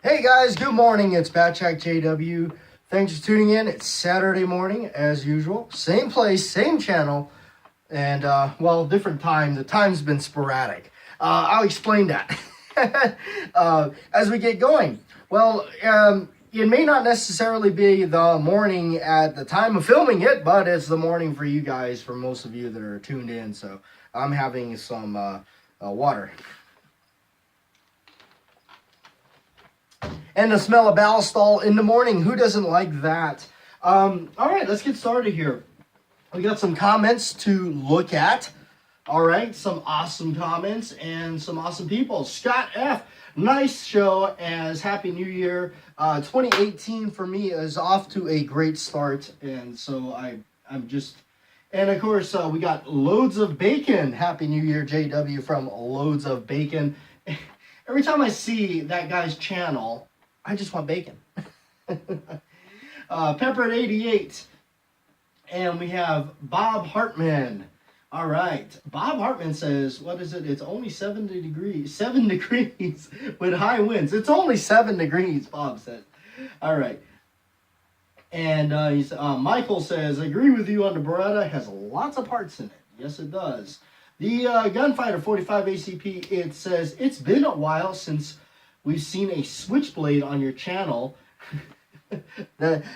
Hey guys, good morning. It's BATJAC J.W. Thanks for tuning in. It's Saturday morning as usual. Same place, same channel, and well, different time. The time's been sporadic. I'll explain that as we get going. Well, it may not necessarily be the morning at the time of filming it, but it's the morning for you guys, for most of you that are tuned in. So I'm having some water. And the smell of ballastol in the morning. Who doesn't like that? All right, let's get started here. We got some comments to look at. All right, some awesome comments and some awesome people. Scott F., nice show as Happy New Year. 2018 for me is off to a great start. And so I'm just... And of course, we got Loads of Bacon. Happy New Year, JW from Loads of Bacon. Every time I see that guy's channel, I just want bacon. Pepper at 88. And we have Bob Hartman. All right. Bob Hartman says, what is it? It's only 70 degrees. 7 degrees with high winds. It's only 7 degrees, Bob says. All right. And Michael says, I agree with you on the Beretta. It has lots of parts in it. Yes, it does. The Gunfighter 45 ACP, it says, it's been a while since we've seen a Switchblade on your channel.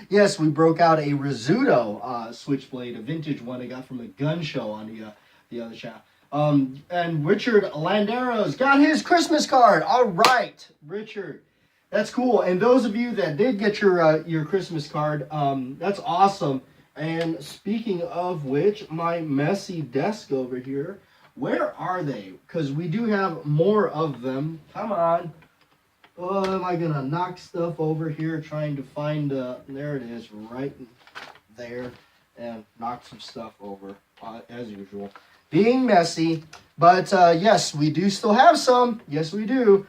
Yes, we broke out a Rizzuto Switchblade, a vintage one I got from a gun show on the other channel. And Richard Landero's got his Christmas card. All right, Richard. That's cool. And those of you that did get your Christmas card, that's awesome. And speaking of which, my messy desk over here, where are they? Because we do have more of them. Come on. Oh, am I going to knock stuff over here trying to find... there it is, right there. And knock some stuff over, as usual. Being messy. But, yes, we do still have some. Yes, we do.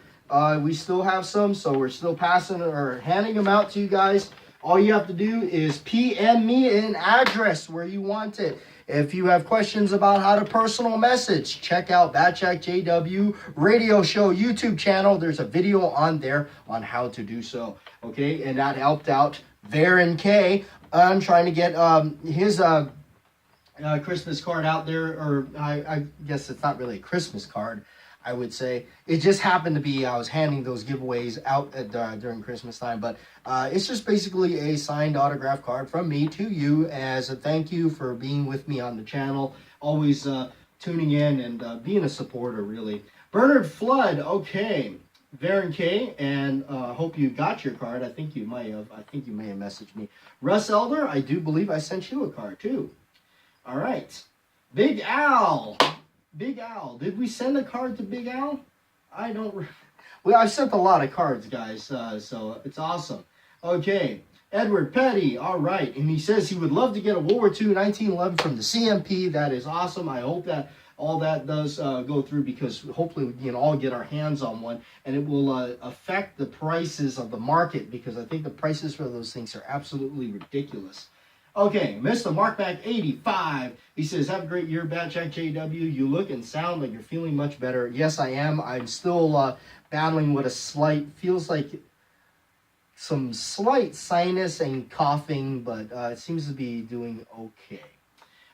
We still have some, so we're still passing or handing them out to you guys. All you have to do is PM me an address where you want it. If you have questions about how to personal message, check out BATJAC J.W. radio show YouTube channel. There's a video on there on how to do so. Okay, and that helped out Varen K on trying to get his Christmas card out there. Or I guess it's not really a Christmas card, I would say. It just happened to be I was handing those giveaways out during Christmas time. But it's just basically a signed autograph card from me to you as a thank you for being with me on the channel. Always tuning in and being a supporter, really. Bernard Flood, okay. Varen K, and hope you got your card. I think you may have messaged me. Russ Elder, I do believe I sent you a card, too. All right. Big Al. Big Al. Did we send a card to Big Al? I don't... Well, I've sent a lot of cards, guys, so it's awesome. Okay. Edward Petty. All right. And he says he would love to get a World War II 1911 from the CMP. That is awesome. I hope that all that does go through, because hopefully we can all get our hands on one. And it will affect the prices of the market, because I think the prices for those things are absolutely ridiculous. Okay, Mr. Markback 85. He says, have a great year, BATJAC J.W. You look and sound like you're feeling much better. Yes, I am. I'm still battling with feels like some slight sinus and coughing, but it seems to be doing okay.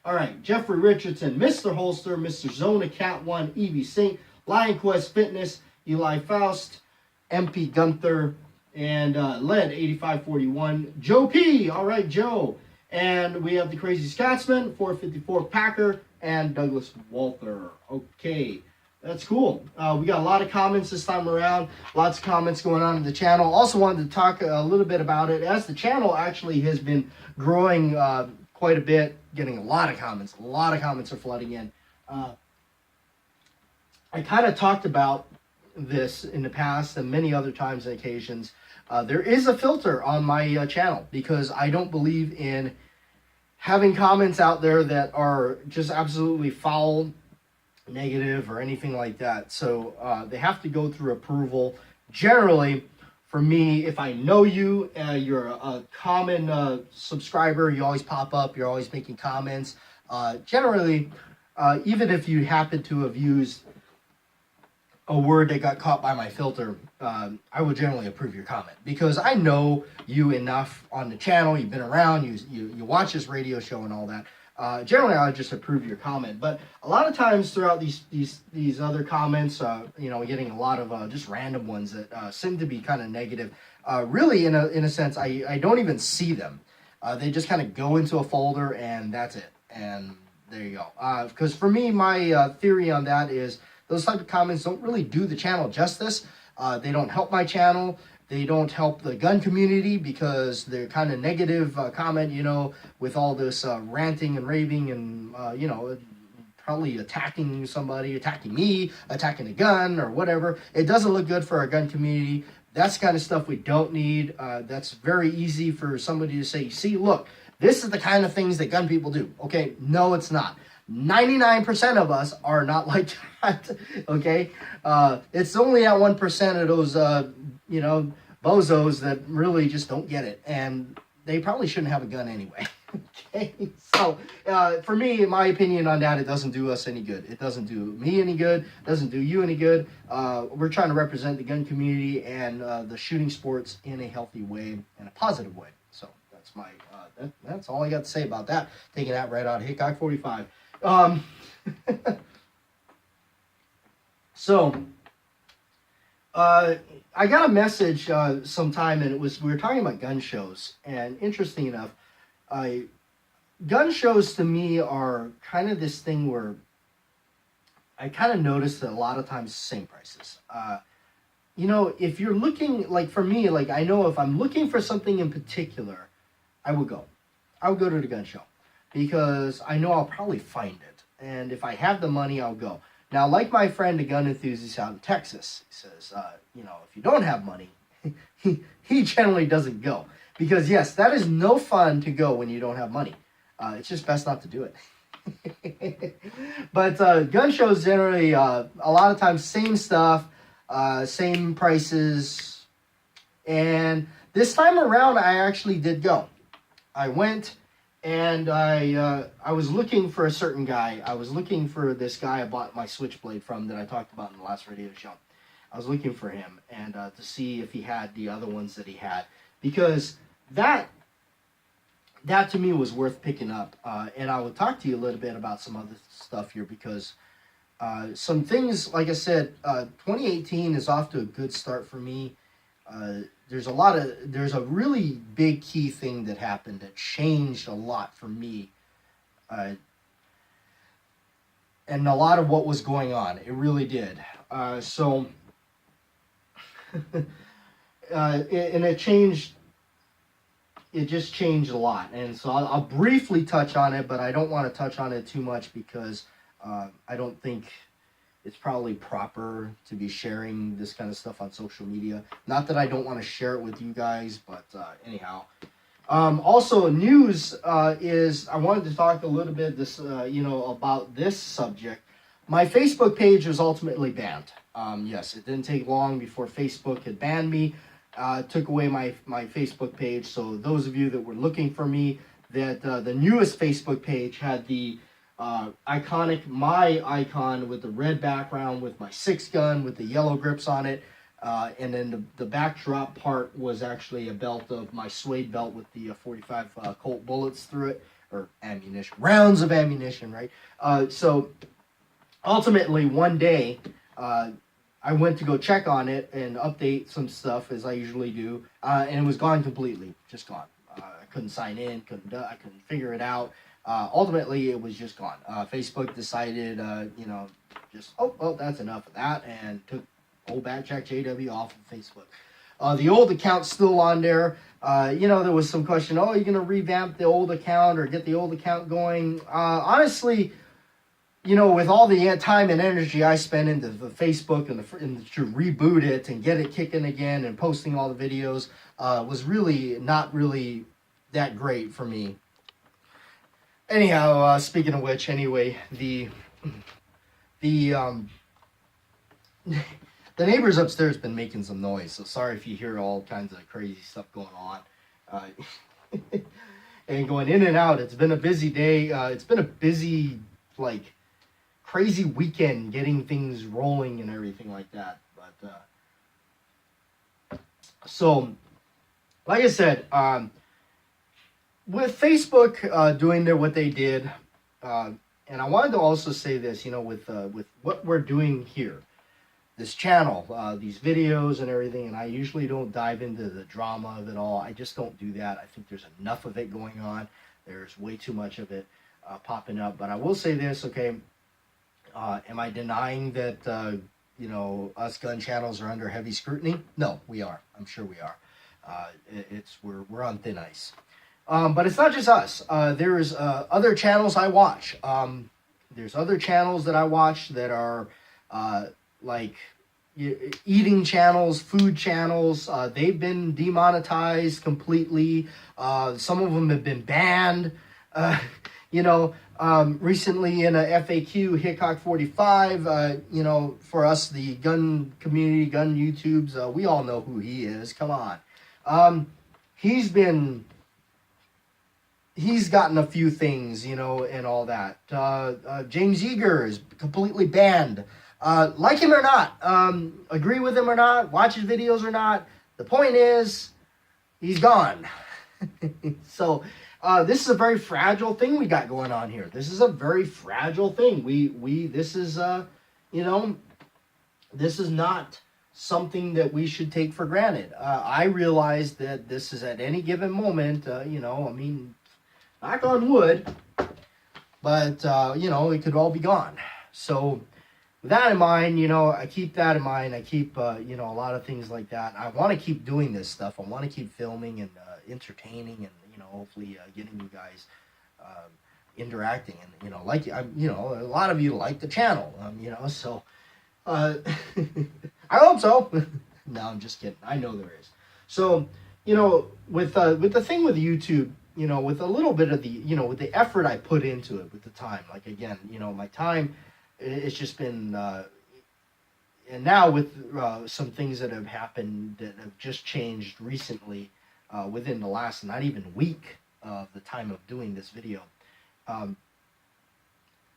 All right, Jeffrey Richardson, Mr. Holster, Mr. Zona Cat 1, Evie Saint, Lion Quest Fitness, Eli Faust, MP Gunther, and Led 8541, Joe P. All right, Joe. And we have the Crazy Scotsman, 454 Packer, and Douglas Walther. Okay, that's cool. We got a lot of comments this time around. Lots of comments going on in the channel. Also wanted to talk a little bit about it, as the channel actually has been growing quite a bit, getting a lot of comments. A lot of comments are flooding in. I kind of talked about this in the past and many other times and occasions. There is a filter on my channel, because I don't believe in having comments out there that are just absolutely foul, negative, or anything like that. So they have to go through approval. Generally, for me, if I know you, you're a common subscriber, you always pop up, you're always making comments. Generally, even if you happen to have used a word that got caught by my filter, I would generally approve your comment, because I know you enough on the channel. You've been around, you watch this radio show and all that. Generally, I would just approve your comment. But a lot of times throughout these other comments, getting a lot of just random ones that seem to be kind of negative. Really, in a sense, I don't even see them. They just kind of go into a folder and that's it. And there you go. Because for me, my theory on that is those type of comments don't really do the channel justice. They don't help my channel. They don't help the gun community, because they're kind of negative comment, with all this ranting and raving and, probably attacking somebody, attacking me, attacking a gun or whatever. It doesn't look good for our gun community. That's the kind of stuff we don't need. That's very easy for somebody to say, see, look, this is the kind of things that gun people do. Okay, no, it's not. 99% of us are not like that, okay? It's only that 1% of those, bozos that really just don't get it. And they probably shouldn't have a gun anyway, okay? So, for me, in my opinion on that, it doesn't do us any good. It doesn't do me any good. It doesn't do you any good. We're trying to represent the gun community and the shooting sports in a healthy way, in a positive way. So, that's my, that's all I got to say about that. Taking that right out of Hickok 45. I got a message sometime, and we were talking about gun shows, and interesting enough, gun shows to me are kind of this thing where I kind of noticed that a lot of times same prices. If you're looking, like for me, like I know if I'm looking for something in particular, I would go to the gun show, because I know I'll probably find it. And if I have the money, I'll go. Now, like my friend, the gun enthusiast out in Texas, he says, if you don't have money, he generally doesn't go. Because, yes, that is no fun to go when you don't have money. It's just best not to do it. But gun shows generally, a lot of times, same stuff, same prices. And this time around, I actually did go. I went. And I was looking for a certain guy. I was looking for this guy I bought my Switchblade from that I talked about in the last radio show. I was looking for him and to see if he had the other ones that he had, because that to me was worth picking up. And I will talk to you a little bit about some other stuff here, because some things, like I said, 2018 is off to a good start for me. There's a really big key thing that happened that changed a lot for me. And a lot of what was going on, it really did. It just changed a lot. And so I'll briefly touch on it, but I don't want to touch on it too much, because I don't think it's probably proper to be sharing this kind of stuff on social media. Not that I don't want to share it with you guys, but anyhow. Also, news is I wanted to talk a little bit about this subject. My Facebook page was ultimately banned. Yes, it didn't take long before Facebook had banned me. Took away my Facebook page. So those of you that were looking for me, that the newest Facebook page had the my icon with the red background with my 6 gun with the yellow grips on it, and then the backdrop part was actually a belt of my suede belt with the 45 Colt bullets through it, or ammunition, rounds of ammunition, right? So ultimately one day I went to go check on it and update some stuff, as I usually do, and it was gone completely, just gone. I couldn't sign in, I couldn't figure it out. Ultimately, it was just gone. Facebook decided, that's enough of that, and took old BATJAC J.W. off of Facebook. The old account's still on there. There was some question, are you going to revamp the old account or get the old account going? Honestly, with all the time and energy I spent into the Facebook and to reboot it and get it kicking again and posting all the videos, was really not really that great for me. Anyhow, speaking of which, anyway, the neighbors upstairs been making some noise, so sorry if you hear all kinds of crazy stuff going on. And going in and out. It's been a busy day. It's been a busy, crazy weekend getting things rolling and everything like that. But so, like I said, with Facebook doing what they did, and I wanted to also say this, you know, with what we're doing here, this channel, these videos and everything, and I usually don't dive into the drama of it all. I just don't do that. I think there's enough of it going on. There's way too much of it popping up. But I will say this, okay, am I denying that, you know, us gun channels are under heavy scrutiny? No, we are. I'm sure we are. We're on thin ice. But it's not just us. There's other channels I watch. There's other channels that I watch that are like eating channels, food channels. They've been demonetized completely. Some of them have been banned. You know, recently in a FAQ, Hickok 45, you know, for us, the gun community, gun YouTubes, we all know who he is. Come on. He's gotten a few things, you know, and all that. James Eager is completely banned. Like him or not, agree with him or not, watch his videos or not, the point is, he's gone. So, this is a very fragile thing we got going on here. This is a very fragile thing. This is, you know, this is not something that we should take for granted. I realize that this is at any given moment, you know, I mean, knock on wood, but, you know, it could all be gone. So, with that in mind, you know, I keep that in mind. I keep, you know, a lot of things like that. I want to keep doing this stuff. I want to keep filming and entertaining and, you know, hopefully getting you guys interacting. And, you know, like, you know, a lot of you like the channel, you know, so I hope so. No, I'm just kidding. I know there is. So, you know, with the thing with YouTube, you know, with a little bit of the, you know, with the effort I put into it, with the time, like, again, you know, my time, it's just been, and now with some things that have happened that have just changed recently, within the last not even week of the time of doing this video,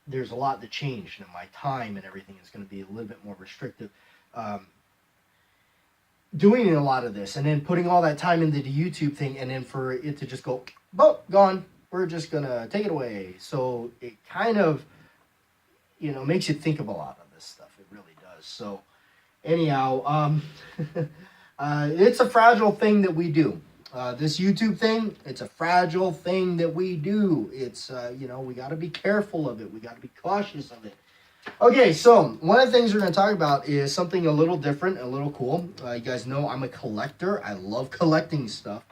there's a lot that changed, and my time and everything is going to be a little bit more restrictive. Doing a lot of this, and then putting all that time into the YouTube thing, and then for it to just go, boom, gone, we're just going to take it away. So it kind of, you know, makes you think of a lot of this stuff. It really does. So anyhow, it's a fragile thing that we do. This YouTube thing, it's a fragile thing that we do. It's, you know, we got to be careful of it. We got to be cautious of it. Okay, so one of the things we're going to talk about is something a little different, a little cool. You guys know I'm a collector. I love collecting stuff.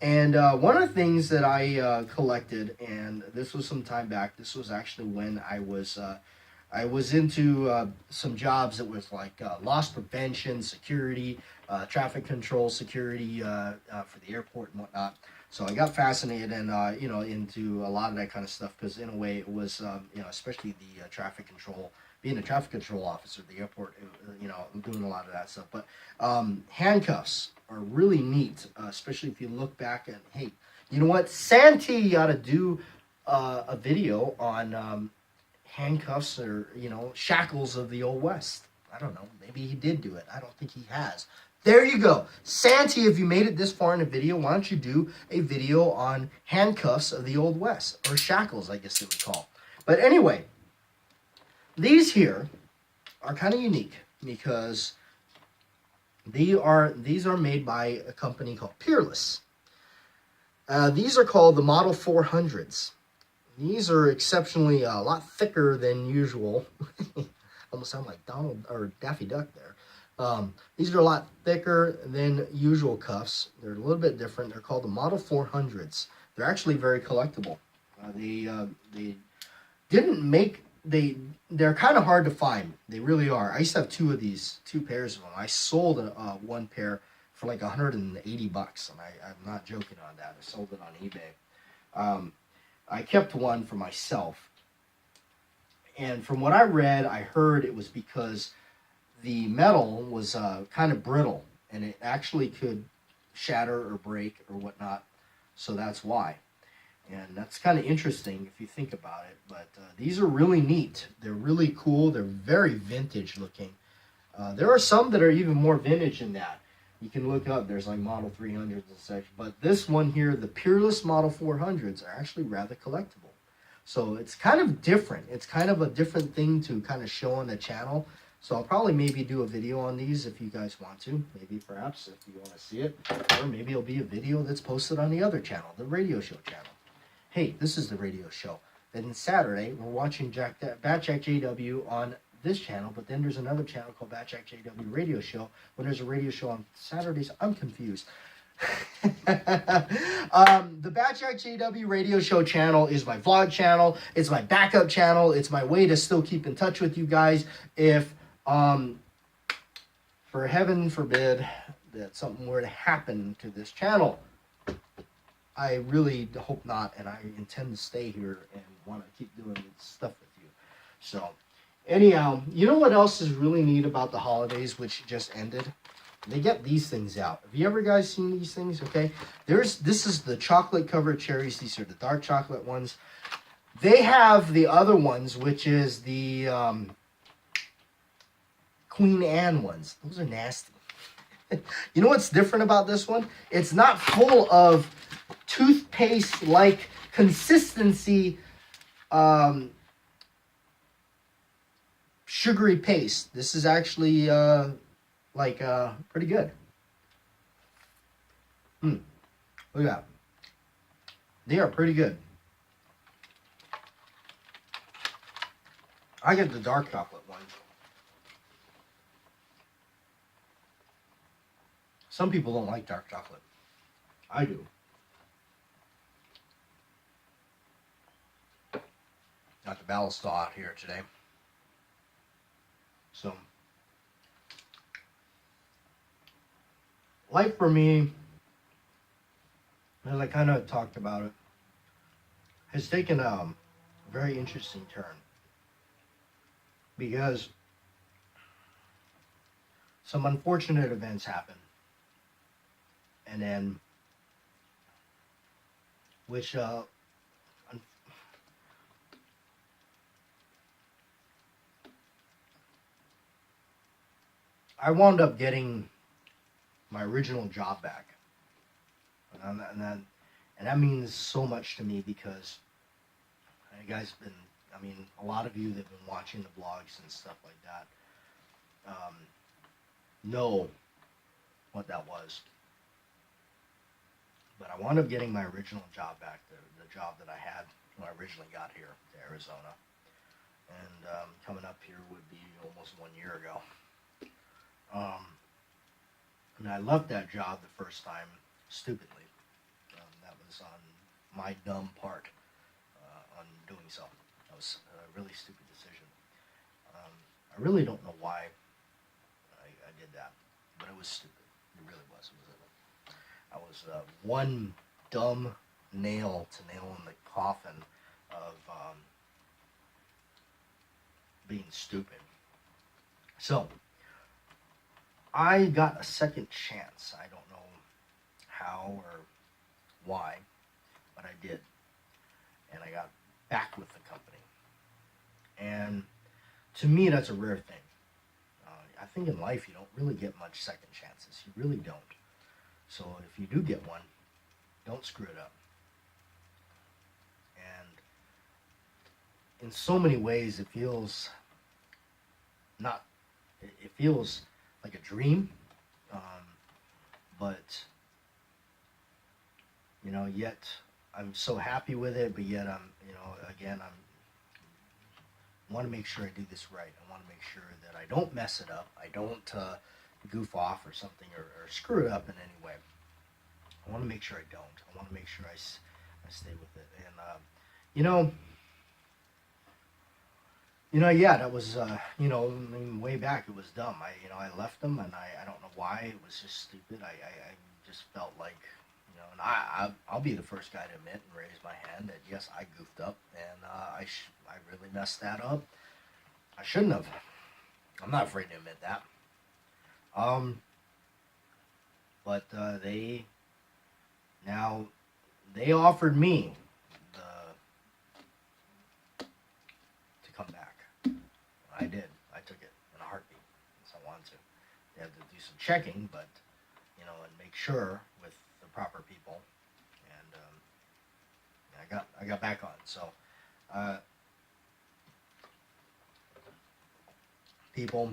And one of the things that I collected, and this was some time back, this was actually when I was into some jobs that was like loss prevention, security, traffic control, security for the airport and whatnot. So I got fascinated and, you know, into a lot of that kind of stuff because in a way it was, you know, especially the traffic control, being a traffic control officer at the airport, you know, I'm doing a lot of that stuff. But handcuffs are really neat, especially if you look back and, hey, you know what? Santee ought to do a video on handcuffs or, you know, shackles of the Old West. I don't know. Maybe he did do it. I don't think he has. There you go. Santee, if you made it this far in a video, why don't you do a video on handcuffs of the Old West, or shackles, I guess they would call. But anyway, these here are kind of unique because these are made by a company called Peerless. These are called the Model 400s. These are exceptionally a lot thicker than usual. Almost sound like Donald or Daffy Duck there. These are a lot thicker than usual cuffs. They're a little bit different. They're called the Model 400s. They're actually very collectible. They didn't make, they're kind of hard to find. They really are. I used to have two pairs of them. I sold one pair for like $180, and I'm not joking on that. I sold it on eBay. I kept one for myself. And from what I read, I heard it was because the metal was kind of brittle, and it actually could shatter or break or whatnot. So that's why. And that's kind of interesting if you think about it. But these are really neat. They're really cool. They're very vintage looking. There are some that are even more vintage than that. You can look up. There's like Model 300s and such. But this one here, the Peerless Model 400s, are actually rather collectible. So it's kind of different. It's kind of a different thing to kind of show on the channel. So I'll probably maybe do a video on these if you guys want to. Maybe perhaps if you want to see it. Or maybe it'll be a video that's posted on the other channel, the radio show channel. Hey, this is the radio show. Then Saturday, we're watching BATJAC J.W. on this channel, but then there's another channel called BATJAC J.W. Radio Show. When there's a radio show on Saturdays, I'm confused. The BATJAC J.W. Radio Show channel is my vlog channel. It's my backup channel. It's my way to still keep in touch with you guys if, for heaven forbid, that something were to happen to this channel. I really hope not, and I intend to stay here and want to keep doing stuff with you. So, anyhow, you know what else is really neat about the holidays, which just ended? They get these things out. Have you ever guys seen these things? Okay, this is the chocolate covered cherries. These are the dark chocolate ones. They have the other ones, which is the Queen Anne ones. Those are nasty. You know what's different about this one? It's not full of toothpaste-like consistency, sugary paste. This is actually pretty good. Look at that. They are pretty good. I get the dark chocolate one. Some people don't like dark chocolate. I do. Got the ballast out here today. So, life for me, as I kind of talked about it, has taken a very interesting turn. Because some unfortunate events happen. And then, which I wound up getting my original job back, and that means so much to me because you guys been, I mean, a lot of you that have been watching the vlogs and stuff like that know what that was. But I wound up getting my original job back, the job that I had when I originally got here to Arizona. And coming up here would be almost 1 year ago. And I left that job the first time stupidly. That was on my dumb part on doing so. That was a really stupid decision. I really don't know why I did that, but it was stupid. It really was. I was one dumb nail to nail in the coffin of being stupid. So, I got a second chance. I don't know how or why, but I did. And I got back with the company. And to me, that's a rare thing. I think in life you don't really get much second chances. You really don't. So if you do get one, don't screw it up. And in so many ways, it feels like a dream, but yet I'm so happy with it. But yet I want to make sure I do this right. I want to make sure that I don't mess it up. I don't goof off or something or screw it up in any way. I want to make sure I don't. I want to make sure I stay with it. And yeah, that was way back it was dumb. I left them, and I don't know why. It was just stupid. I just felt like, and I'll be the first guy to admit and raise my hand that yes, I goofed up, and I really messed that up. I shouldn't have. I'm not afraid to admit that. But they offered me you have to do some checking, but you know, and make sure with the proper people. And I got back on. So people,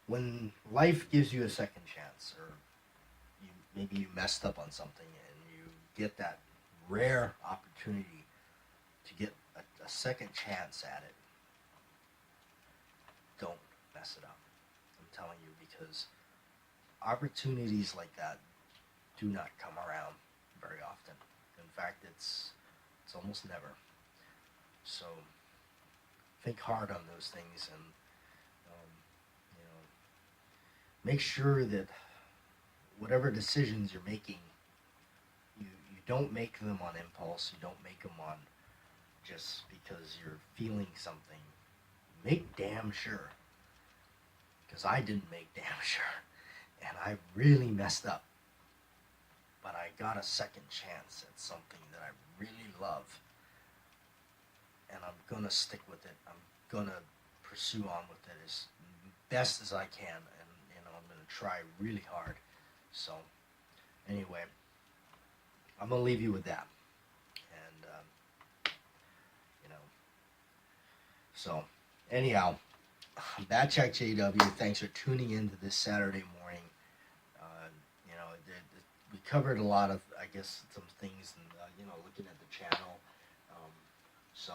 when life gives you a second chance, or maybe you messed up on something and you get that rare opportunity to get a second chance at it, don't mess it up. I'm telling you, because opportunities like that do not come around very often. In fact, it's almost never. So think hard on those things, and you know, make sure that whatever decisions you're making, you don't make them on impulse. You don't make them on just because you're feeling something. Make damn sure, because I didn't make damn sure, and I really messed up. But I got a second chance at something that I really love, and I'm gonna stick with it. I'm gonna pursue on with it as best as I can, and you know, I'm gonna try really hard. So anyway, I'm gonna leave you with that, and you know, so anyhow, BATJAC J.W. Thanks for tuning in to this Saturday morning. You know, we covered a lot of, I guess, some things, and you know, looking at the channel. So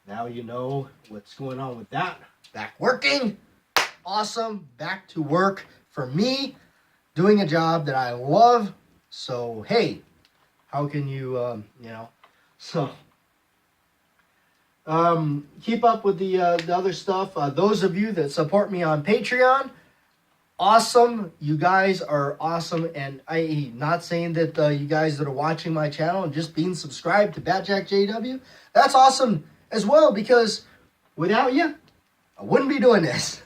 now you know what's going on with that. Back working, awesome. Back to work for me, doing a job that I love. So hey, how can you, you know, so. Keep up with the other stuff. Those of you that support me on Patreon, awesome. You guys are awesome. And I'm not saying that you guys that are watching my channel and just being subscribed to BATJAC J.W., that's awesome as well, because without you, I wouldn't be doing this.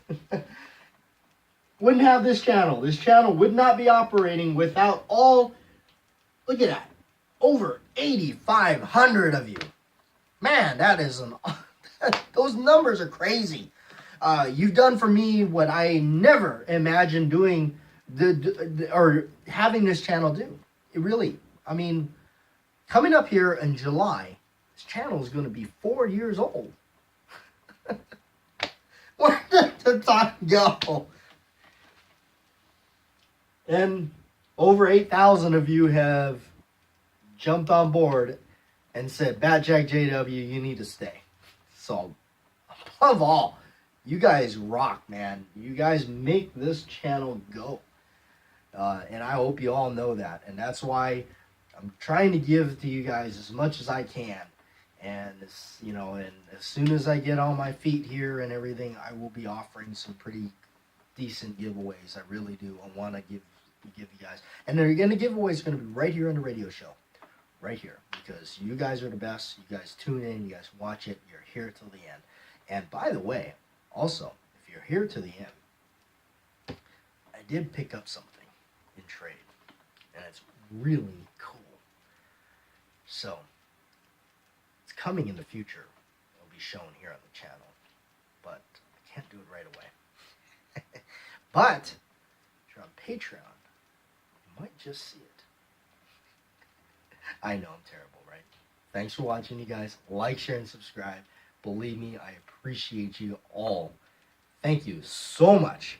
Wouldn't have this channel. This channel would not be operating without all, look at that, over 8,500 of you. Man, that is those numbers are crazy. You've done for me what I never imagined doing, or having this channel do. It really, I mean, coming up here in July, this channel is going to be 4 years old. Where did the time go? And over 8,000 of you have jumped on board and said, BATJAC J.W., you need to stay. So, above all, you guys rock, man. You guys make this channel go. And I hope you all know that. And that's why I'm trying to give to you guys as much as I can. And, you know, and as soon as I get on my feet here and everything, I will be offering some pretty decent giveaways. I really do. I want to give you guys. And the giveaway is going to be right here on the radio show. Right here, because you guys are the best. You guys tune in, you guys watch it, you're here till the end. And by the way, also, if you're here to the end, I did pick up something in trade, and it's really cool. So, it's coming in the future. It'll be shown here on the channel, but I can't do it right away. But, if you're on Patreon, you might just see it. I know I'm terrible, right? Thanks for watching, you guys. Like, share, and subscribe. Believe me, I appreciate you all. Thank you so much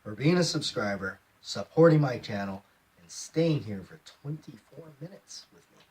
for being a subscriber, supporting my channel, and staying here for 24 minutes with me.